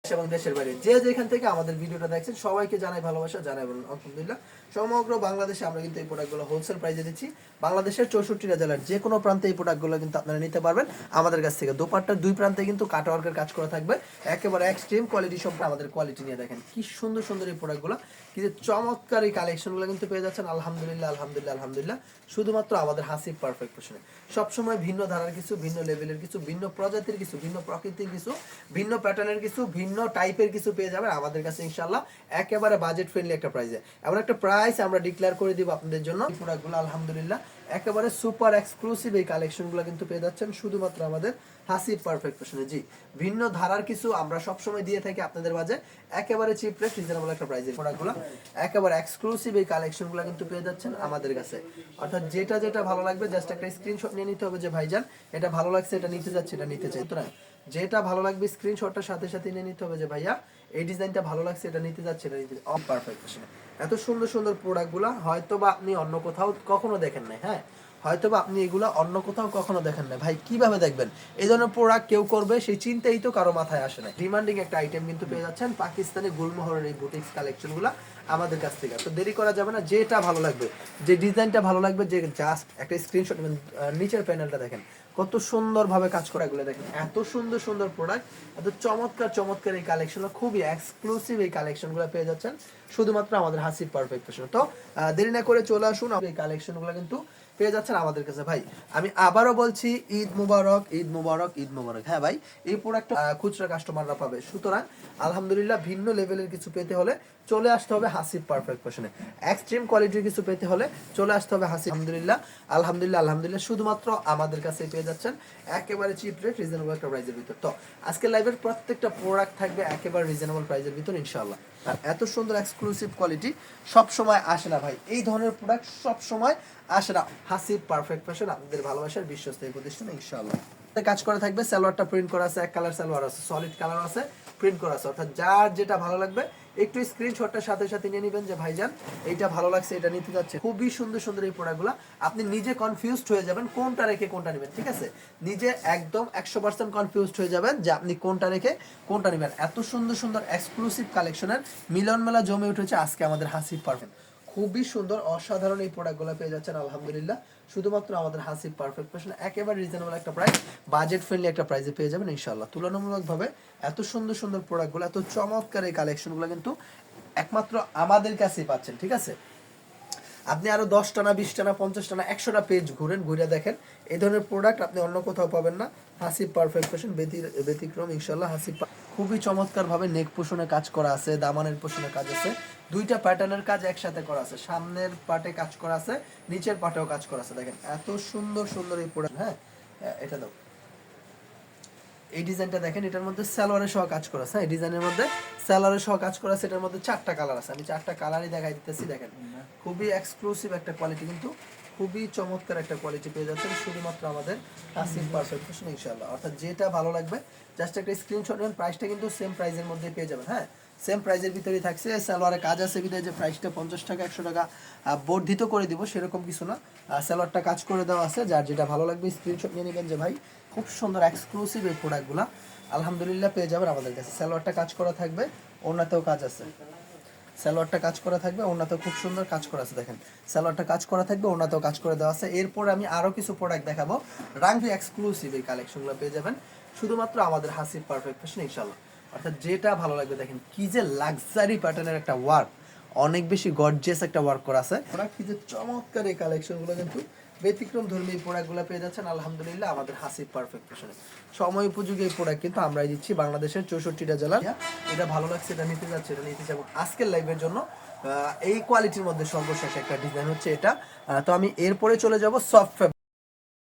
এবং দেশের বাইরে যে যেখান থেকে আমাদের ভিডিওটা দেখছেন সবাইকে জানাই ভালোবাসা, জানাই বলুন আলহামদুলিল্লাহ। সমগ্র বাংলাদেশে আমরা কিন্তু এই প্রোডাক্টগুলো হোলসেল প্রাইসে দিচ্ছি। বাংলাদেশের 64টা জেলার যে কোনো প্রান্তে এই প্রোডাক্টগুলো কিন্তু আপনারা নিতে পারবেন আমাদের কাছ থেকে। দোপাট্টার দুই প্রান্তে কিন্তু কাটওয়ার্কের কাজ করা থাকবে, একেবারে এক্সট্রিম কোয়ালিটি সম্পর্কে আমাদের কোয়ালিটি নিয়ে দেখেন কি সুন্দর সুন্দর এই প্রোডাক্টগুলো, কি যে চমৎকার এই কালেকশনগুলো কিন্তু পেয়ে যাচ্ছেন আলহামদুলিল্লাহ আলহামদুলিল্লাহ আলহামদুলিল্লাহ। শুধুমাত্র আমাদের হাসিব পারফেক্ট ফ্যাশনে সবসময় ভিন্ন ধারার কিছু, ভিন্ন লেভেলের কিছু, ভিন্ন প্রজাতির কিছু, ভিন্ন প্রকৃতির কিছু, ভিন্ন প্যাটার্নের কিছু, ভিন্ন টাইপের কিছু পেয়ে যাবেন আমাদের কাছে ইনশাআল্লাহ একেবারে বাজেট ফ্রেন্ডলি একটা প্রাইসে। এমন একটা প্রাইস আমরা ডিক্লেয়ার করে দিব আপনাদের জন্য। এই প্রোডাক্টগুলো আলহামদুলিল্লাহ একেবারে সুপার এক্সক্লুসিভ এই কালেকশনগুলো কিন্তু পেয়ে যাচ্ছেন শুধুমাত্র আমাদের হাসিব পারফেক্ট ফ্যাশনে। জি, ভিন্ন ধারার কিছু আমরা সবসময় দিয়ে থাকি আপনাদের মাঝে একেবারে চিপ রেট রিজনেবল একটা প্রাইসে। প্রোডাক্টগুলো একেবারে এক্সক্লুসিভ এই কালেকশনগুলো কিন্তু পেয়ে যাচ্ছেন আমাদের কাছে। অর্থাৎ যেটা যেটা ভালো লাগবে জাস্ট একটা স্ক্রিনশট নিয়ে নিতে হবে যে ভাইজান এটা ভালো লাগছে, এটা নিতে যাচ্ছে, এটা নিতে চাই। সুতরাং যেটা ভালো লাগবে স্ক্রিনশটটার সাথে সাথে নিয়ে নিতে হবে যে ভাইয়া এই ডিজাইনটা ভালো লাগছে, এটা নিতে যাচ্ছে, এটা নিতে অল পারফেক্ট ফ্যাশনে। এত সুন্দর সুন্দর প্রোডাক্টগুলো হয়তো বা আপনি অন্য কোথাও কখনো দেখেন নাই। হ্যাঁ, হয়তো বা আপনি এগুলো অন্য কোথাও কখনো দেখেন না। ভাই কিভাবে দেখবেন এই ধরনের প্রোডাক্ট কেউ করবে সেই চিন্তাই তো কারো মাথায় আসে না। ডিমান্ডিং একটা আইটেম কিন্তু পেয়ে যাচ্ছেন পাকিস্তানি গুলমোহরের এই বুটিক্স কালেকশনগুলো আমাদের কাছ থেকে। তো দেরি করা যাবে না, যেটা ভালো লাগবে, যে ডিজাইনটা ভালো লাগবে, যে জাস্ট একটা স্ক্রিনশট নেবেন। নিচের প্যানেলটা দেখেন কত সুন্দরভাবে কাজ করা, এগুলো দেখেন এত সুন্দর সুন্দর প্রোডাক্ট, এত চমৎকার চমৎকার এই কালেকশনগুলো, খুবই এক্সক্লুসিভ এই কালেকশনগুলো পেয়ে যাচ্ছেন শুধুমাত্র আমাদের হাসিব পারফেক্ট ফ্যাশন। তো দেরি না করে চলে আসুন, এই কালেকশনগুলো কিন্তু পেয়ে যাচ্ছেন আমাদের কাছে। ভাই আমি আবারও বলছি ঈদ মুবারক, ঈদ মুবারক, ঈদ মুবারক। হ্যাঁ ভাই, এই প্রোডাক্টটা খুচরা কাস্টমাররা পাবে। সুতরাং আলহামদুলিল্লাহ ভিন্ন লেভেলের কিছু পেতে হলে চলে আসতে হবে হাসিব পারফেক্ট ফ্যাশনে। এক্সট্রিম কোয়ালিটির কিছু পেতে হলে চলে আসতে হবে হাসিব। আলহামদুলিল্লাহ আলহামদুলিল্লাহ আলহামদুলিল্লাহ শুধুমাত্র আমাদের কাছে পেয়ে যাচ্ছেন একেবারে চিপ রেট রিজনেবল একটা প্রাইসের ভিতর। তো আজকে লাইভের প্রত্যেকটা প্রোডাক্ট থাকবে একেবারে রিজনেবল প্রাইসের ভিতর ইনশাআল্লাহ। আর এত সুন্দর এক্সক্লুসিভ কোয়ালিটি সব সময় আসে না ভাই, এই ধরনের প্রোডাক্ট সব সময় আসে না। হাসিব পারফেক্ট ফ্যাশন আপনাদের ভালোবাসার বিশ্বস্ত প্রতিষ্ঠান ইনশাআল্লাহ। কাজ করা থাকবে, সালোয়ারটা প্রিন্ট করা আছে, এক কালার সালোয়ার আছে, সলিড কালার আছে, প্রিন্ট করা আছে। অর্থাৎ যার যেটা ভালো লাগবে একটু স্ক্রিনশটটার সাথে সাথে নিয়ে নেবেন যে ভাইজান এইটা ভালো লাগছে, এটা নিতে যাচ্ছে। খুবই সুন্দর সুন্দর এই প্রোডাক্টগুলো, আপনি নিজে কনফিউজড হয়ে যাবেন কোনটা রেখে কোনটা নেবেন। ঠিক আছে, নিজে একদম 100% কনফিউজড হয়ে যাবেন যে আপনি কোনটা রেখে কোনটা নেবেন। এত সুন্দর সুন্দর এক্সক্লুসিভ কালেকশনের মিলন মেলা জমে উঠেছে আজকে আমাদের হাসিব পারফেক্ট। খুবই সুন্দর অসাধারণ এই প্রোডাক্টগুলো পেয়ে যাচ্ছেন আলহামদুলিল্লাহ শুধুমাত্র আমাদের হাসিব পারফেক্ট ফ্যাশন। একেবারে রিজনেবল একটা প্রাইস, বাজেট ফ্রেন্ডলি একটা প্রাইসে পেয়ে যাবেন ইনশাআল্লাহ। তুলনামূলকভাবে এত সুন্দর সুন্দর প্রোডাক্টগুলো, এত চমৎকার এই কালেকশনগুলো কিন্তু একমাত্র আমাদের কাছেই পাচ্ছেন। ঠিক আছে, আপনি আরো 10টা না 20টা না 50টা না 100টা পেজ ঘুরেন, ঘুরে দেখেন এই ধরনের প্রোডাক্ট আপনি অন্য কোথাও পাবেন না। হাসিব পারফেক্ট ফ্যাশন ব্যতিক্রম ইনশাআল্লাহ। হাসিব খুবই চমৎকার ভাবে নেক পোষণে কাজ করা আছে, দামানের পোষণে কাজ আছে, দুইটা প্যাটার্নের কাজ একসাথে করা আছে, সামনের পার্টে কাজ করা আছে, নিচের পার্টেও কাজ করা আছে। দেখেন এত সুন্দর সুন্দর এই প্রোডাক্ট। হ্যাঁ, এটা দাও, এই ডিজাইনটা দেখেন, এটার মধ্যে সালোয়ারের সহ কাজ করা আছে। এই ডিজাইনের মধ্যে সালোয়ারের সহ কাজ করা আছে, এটার মধ্যে 4টা কালার আছে। আমি 4টা কালারই দেখাই দিতেছি। দেখেন খুবই এক্সক্লুসিভ একটা কোয়ালিটি, কিন্তু খুবই চমৎকার একটা কোয়ালিটি পেয়ে যাচ্ছেন শুধুমাত্র আমাদের হাসিব পারফেক্ট ফ্যাশন ইনশাআল্লাহ। অর্থাৎ যেটা ভালো লাগবে জাস্ট একটা স্ক্রিনশট নেবেন। প্রাইসটা কিন্তু সেম প্রাইসের মধ্যে পেয়ে যাবেন। হ্যাঁ, সেম প্রাইসের ভিতরেই থাকছে। সালোয়ারে কাজ আছে বিধায় যে প্রাইসটা 50 টাকা 100 টাকা বর্ধিত করে দিব সেরকম কিছু না। সালোয়ারটা কাজ করে দেওয়া আছে, যার যেটা ভালো লাগবে স্ক্রিনশট নিয়ে নেবেন যে ভাই খুব সুন্দর এক্সক্লুসিভ এই প্রোডাক্টগুলো আলহামদুলিল্লাহ পেয়ে যাবেন আমাদের কাছে। সালোয়ারটা কাজ করা থাকবে, ওড়নাতেও কাজ আছে। সালোয়ারটা কাজ করা থাকবে, ওড়নাতেও খুব সুন্দর কাজ করা আছে। দেখেন সালোয়ারটা কাজ করা থাকবে, ওড়নাতেও কাজ করে দেওয়া আছে। এরপর আমি আরো কিছু প্রোডাক্ট দেখাবো, রাঙ্গি এক্সক্লুসিভ এই কালেকশনগুলো পেয়ে যাবেন শুধুমাত্র আমাদের হাসিব পারফেক্ট ফ্যাশন ইনশাআল্লাহ। অর্থাৎ যেটা ভালো লাগবে। দেখেন কি যে লাক্সারি প্যাটার্নের একটা ওয়ার্ক, অনেক বেশি গর্জিয়াস একটা ওয়ার্ক করা আছে। কি যে চমৎকার এই কালেকশনগুলো, কিন্তু ব্যতিক্রম ধর্মী এই প্রোডাক্টগুলো পেয়ে যাচ্ছেন আলহামদুলিল্লাহ আমাদের হাসিব পারফেক্ট ফ্যাশনে। সময় উপযোগী এই প্রোডাক্ট কিন্তু আমরাই দিচ্ছি বাংলাদেশের 64টা জেলা। এটা ভালো লাগছে, এটা নিতে যাচ্ছে, এটা নিতে যাবো। আজকের লাইভের জন্য এই কোয়ালিটির মধ্যে সর্বশেষ একটা ডিজাইন হচ্ছে এটা। তো আমি এরপরে চলে যাব সফট